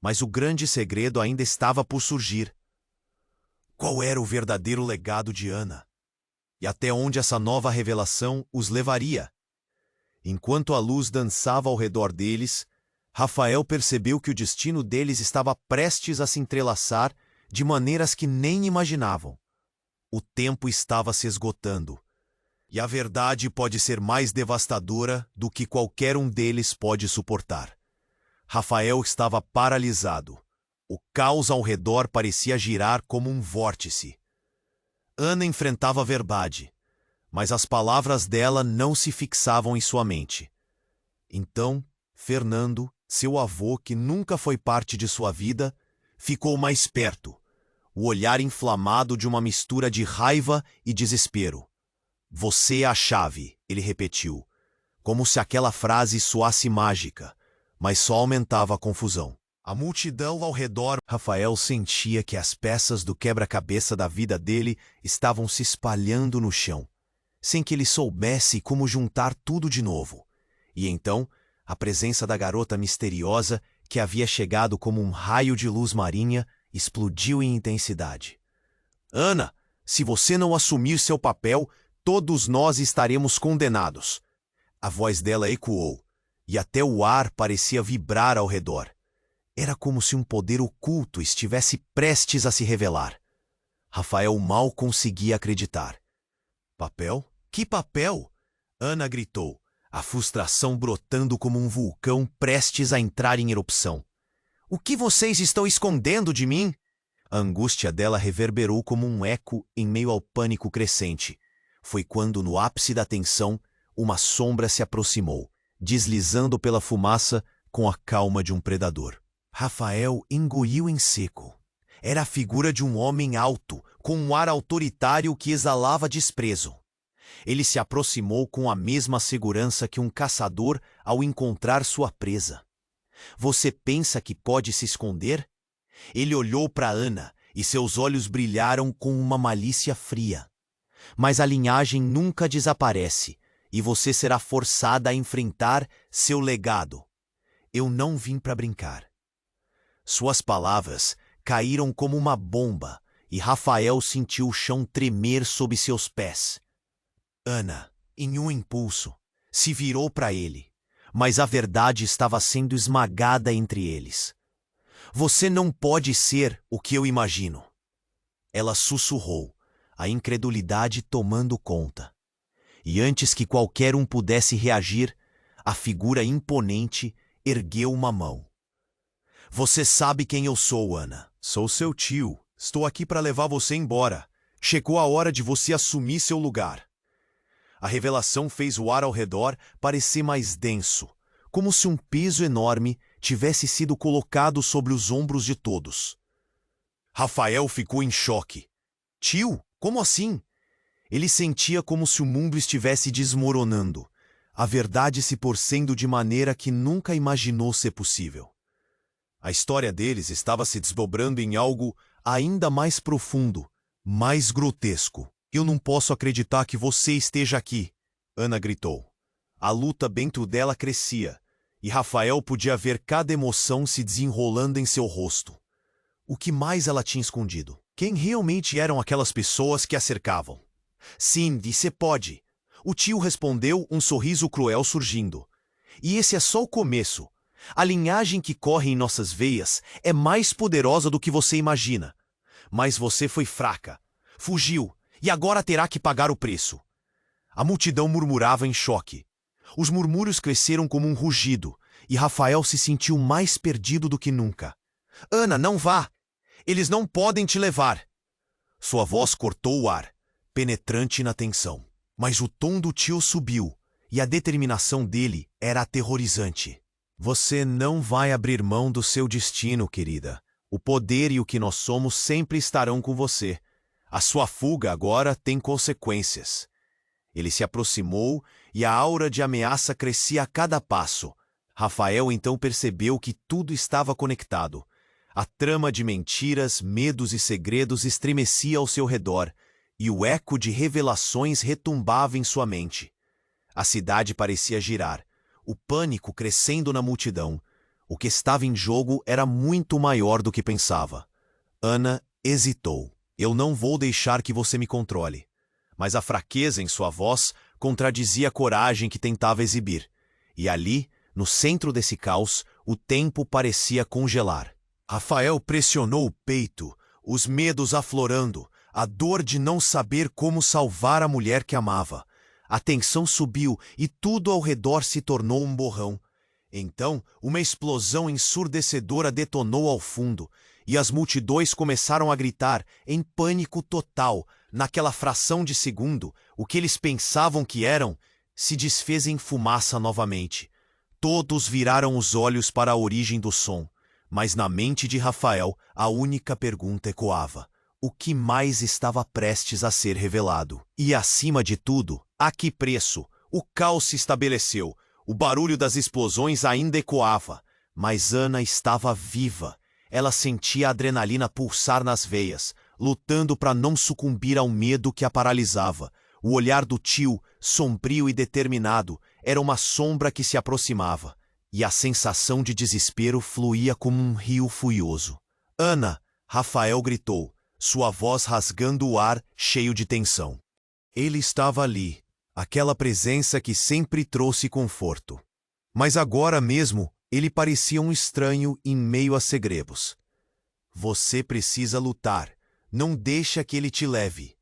Mas o grande segredo ainda estava por surgir. Qual era o verdadeiro legado de Ana? E até onde essa nova revelação os levaria? Enquanto a luz dançava ao redor deles, Rafael percebeu que o destino deles estava prestes a se entrelaçar de maneiras que nem imaginavam. O tempo estava se esgotando, e a verdade pode ser mais devastadora do que qualquer um deles pode suportar. Rafael estava paralisado. O caos ao redor parecia girar como um vórtice. Ana enfrentava a verdade, mas as palavras dela não se fixavam em sua mente. Então, Fernando, seu avô, que nunca foi parte de sua vida, ficou mais perto, o olhar inflamado de uma mistura de raiva e desespero. Você é a chave, ele repetiu, como se aquela frase soasse mágica, mas só aumentava a confusão. A multidão ao redor, Rafael sentia que as peças do quebra-cabeça da vida dele estavam se espalhando no chão, sem que ele soubesse como juntar tudo de novo. E então, a presença da garota misteriosa, que havia chegado como um raio de luz marinha, explodiu em intensidade. Ana, se você não assumir seu papel, todos nós estaremos condenados. A voz dela ecoou, e até o ar parecia vibrar ao redor. Era como se um poder oculto estivesse prestes a se revelar. Rafael mal conseguia acreditar. Papel? Que papel? Ana gritou, a frustração brotando como um vulcão prestes a entrar em erupção. O que vocês estão escondendo de mim? A angústia dela reverberou como um eco em meio ao pânico crescente. Foi quando, no ápice da tensão, uma sombra se aproximou, deslizando pela fumaça com a calma de um predador. Rafael engoliu em seco. Era a figura de um homem alto, com um ar autoritário que exalava desprezo. Ele se aproximou com a mesma segurança que um caçador ao encontrar sua presa. Você pensa que pode se esconder? Ele olhou para Ana e seus olhos brilharam com uma malícia fria. Mas a linhagem nunca desaparece e você será forçada a enfrentar seu legado. Eu não vim para brincar. Suas palavras caíram como uma bomba e Rafael sentiu o chão tremer sob seus pés. Ana, em um impulso, se virou para ele, mas a verdade estava sendo esmagada entre eles. Você não pode ser o que eu imagino. Ela sussurrou, a incredulidade tomando conta. E antes que qualquer um pudesse reagir, a figura imponente ergueu uma mão. Você sabe quem eu sou, Ana. Sou seu tio. Estou aqui para levar você embora. Chegou a hora de você assumir seu lugar. A revelação fez o ar ao redor parecer mais denso, como se um peso enorme tivesse sido colocado sobre os ombros de todos. Rafael ficou em choque. Tio? Como assim? Ele sentia como se o mundo estivesse desmoronando, a verdade se torcendo de maneira que nunca imaginou ser possível. A história deles estava se desdobrando em algo ainda mais profundo, mais grotesco. Eu não posso acreditar que você esteja aqui, Ana gritou. A luta dentro dela crescia, e Rafael podia ver cada emoção se desenrolando em seu rosto. O que mais ela tinha escondido? Quem realmente eram aquelas pessoas que a cercavam? Sim, você pode. O tio respondeu, um sorriso cruel surgindo. E esse é só o começo. A linhagem que corre em nossas veias é mais poderosa do que você imagina. Mas você foi fraca, fugiu e agora terá que pagar o preço. A multidão murmurava em choque. Os murmúrios cresceram como um rugido e Rafael se sentiu mais perdido do que nunca. Ana, não vá! Eles não podem te levar! Sua voz cortou o ar, penetrante na tensão. Mas o tom do tio subiu e a determinação dele era aterrorizante. Você não vai abrir mão do seu destino, querida. O poder e o que nós somos sempre estarão com você. A sua fuga agora tem consequências. Ele se aproximou e a aura de ameaça crescia a cada passo. Rafael então percebeu que tudo estava conectado. A trama de mentiras, medos e segredos estremecia ao seu redor, e o eco de revelações retumbava em sua mente. A cidade parecia girar, o pânico crescendo na multidão. O que estava em jogo era muito maior do que pensava. Ana hesitou. Eu não vou deixar que você me controle. Mas a fraqueza em sua voz contradizia a coragem que tentava exibir. E ali, no centro desse caos, o tempo parecia congelar. Rafael pressionou o peito, os medos aflorando, a dor de não saber como salvar a mulher que amava. A tensão subiu e tudo ao redor se tornou um borrão. Então, uma explosão ensurdecedora detonou ao fundo, e as multidões começaram a gritar, em pânico total. Naquela fração de segundo, o que eles pensavam que eram, se desfez em fumaça novamente. Todos viraram os olhos para a origem do som, mas na mente de Rafael, a única pergunta ecoava. O que mais estava prestes a ser revelado? E, acima de tudo, a que preço? O caos se estabeleceu. O barulho das explosões ainda ecoava. Mas Ana estava viva. Ela sentia a adrenalina pulsar nas veias, lutando para não sucumbir ao medo que a paralisava. O olhar do tio, sombrio e determinado, era uma sombra que se aproximava. E a sensação de desespero fluía como um rio furioso. Ana! Rafael gritou, sua voz rasgando o ar, cheio de tensão. Ele estava ali, aquela presença que sempre trouxe conforto. Mas agora mesmo, ele parecia um estranho em meio a segredos. Você precisa lutar. Não deixa que ele te leve.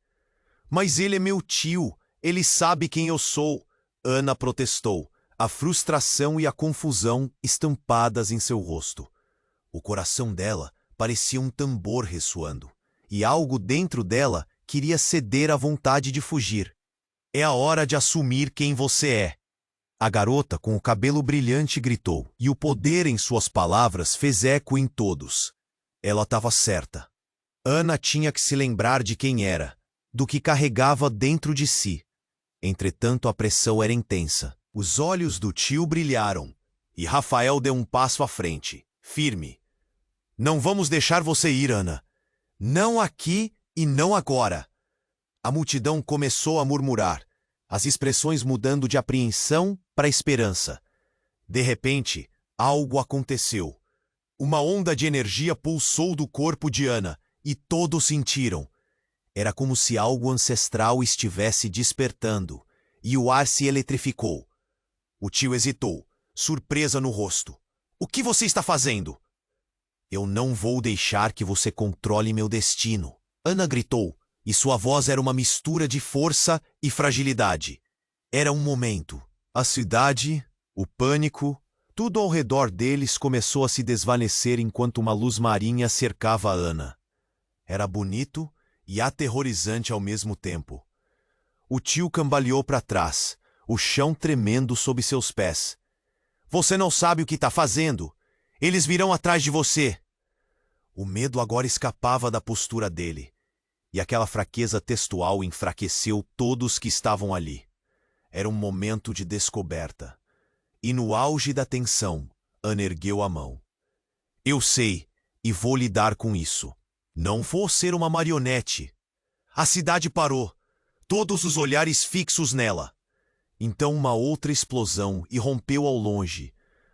Mas ele é meu tio. Ele sabe quem eu sou. Ana protestou, a frustração e a confusão estampadas em seu rosto. O coração dela parecia um tambor ressoando, e algo dentro dela queria ceder à vontade de fugir. É a hora de assumir quem você é. A garota com o cabelo brilhante gritou, e o poder em suas palavras fez eco em todos. Ela estava certa. Ana tinha que se lembrar de quem era, do que carregava dentro de si. Entretanto, a pressão era intensa. Os olhos do tio brilharam, e Rafael deu um passo à frente, firme. Não vamos deixar você ir, Ana. Não aqui e não agora. A multidão começou a murmurar, as expressões mudando de apreensão para esperança. De repente, algo aconteceu. Uma onda de energia pulsou do corpo de Ana, e todos sentiram. Era como se algo ancestral estivesse despertando, e o ar se eletrificou. O tio hesitou, surpresa no rosto. O que você está fazendo? Eu não vou deixar que você controle meu destino. Ana gritou, e sua voz era uma mistura de força e fragilidade. Era um momento. A cidade, o pânico, tudo ao redor deles começou a se desvanecer enquanto uma luz marinha cercava a Ana. Era bonito e aterrorizante ao mesmo tempo. O tio cambaleou para trás, o chão tremendo sob seus pés. Você não sabe o que está fazendo. Eles virão atrás de você. O medo agora escapava da postura dele, e aquela fraqueza textual enfraqueceu todos que estavam ali. Era um momento de descoberta. E no auge da tensão, Ana ergueu a mão. Eu sei, e vou lidar com isso. Não vou ser uma marionete. A cidade parou, todos os olhares fixos nela. Então uma outra explosão irrompeu ao longe,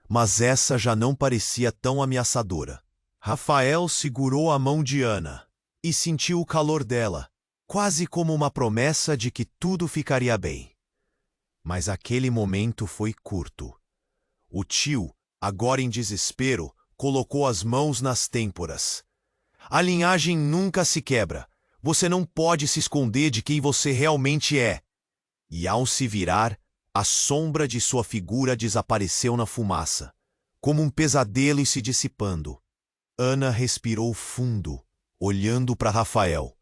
mas essa já não parecia tão ameaçadora. Rafael segurou a mão de Ana e sentiu o calor dela, quase como uma promessa de que tudo ficaria bem. Mas aquele momento foi curto. O tio, agora em desespero, colocou as mãos nas têmporas. A linhagem nunca se quebra. Você não pode se esconder de quem você realmente é. E ao se virar, a sombra de sua figura desapareceu na fumaça, como um pesadelo e se dissipando. Ana respirou fundo, olhando para Rafael.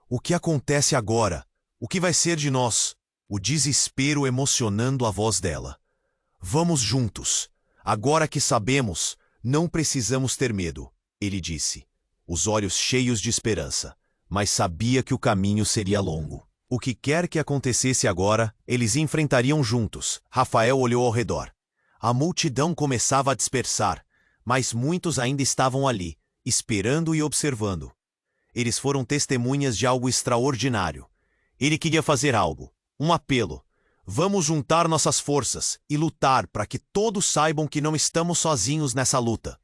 O que acontece agora? O que vai ser de nós? O desespero emocionando a voz dela. Vamos juntos. Agora que sabemos, não precisamos ter medo, ele disse, os olhos cheios de esperança, mas sabia que o caminho seria longo. O que quer que acontecesse agora, eles enfrentariam juntos. Rafael olhou ao redor. A multidão começava a dispersar, mas muitos ainda estavam ali, esperando e observando. Eles foram testemunhas de algo extraordinário. Ele queria fazer algo, um apelo. Vamos juntar nossas forças e lutar para que todos saibam que não estamos sozinhos nessa luta.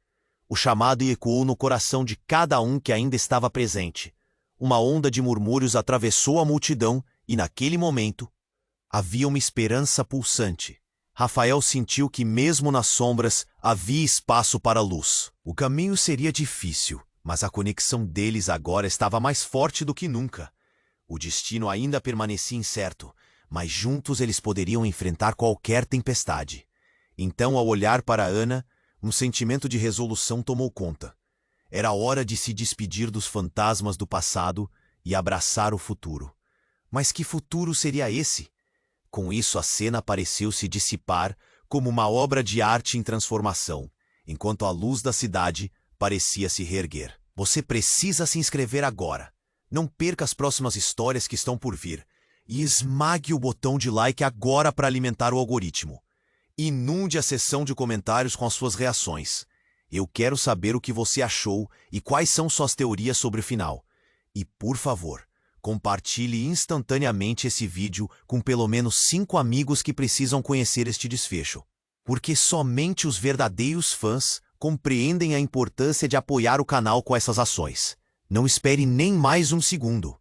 O chamado ecoou no coração de cada um que ainda estava presente. Uma onda de murmúrios atravessou a multidão e, naquele momento, havia uma esperança pulsante. Rafael sentiu que, mesmo nas sombras, havia espaço para a luz. O caminho seria difícil, mas a conexão deles agora estava mais forte do que nunca. O destino ainda permanecia incerto, mas juntos eles poderiam enfrentar qualquer tempestade. Então, ao olhar para Ana, um sentimento de resolução tomou conta. Era hora de se despedir dos fantasmas do passado e abraçar o futuro. Mas que futuro seria esse? Com isso, a cena pareceu se dissipar como uma obra de arte em transformação, enquanto a luz da cidade parecia se reerguer. Você precisa se inscrever agora. Não perca as próximas histórias que estão por vir. E esmague o botão de like agora para alimentar o algoritmo. Inunde a seção de comentários com as suas reações. Eu quero saber o que você achou e quais são suas teorias sobre o final. E, por favor, compartilhe instantaneamente esse vídeo com pelo menos 5 amigos que precisam conhecer este desfecho. Porque somente os verdadeiros fãs compreendem a importância de apoiar o canal com essas ações. Não espere nem mais um segundo.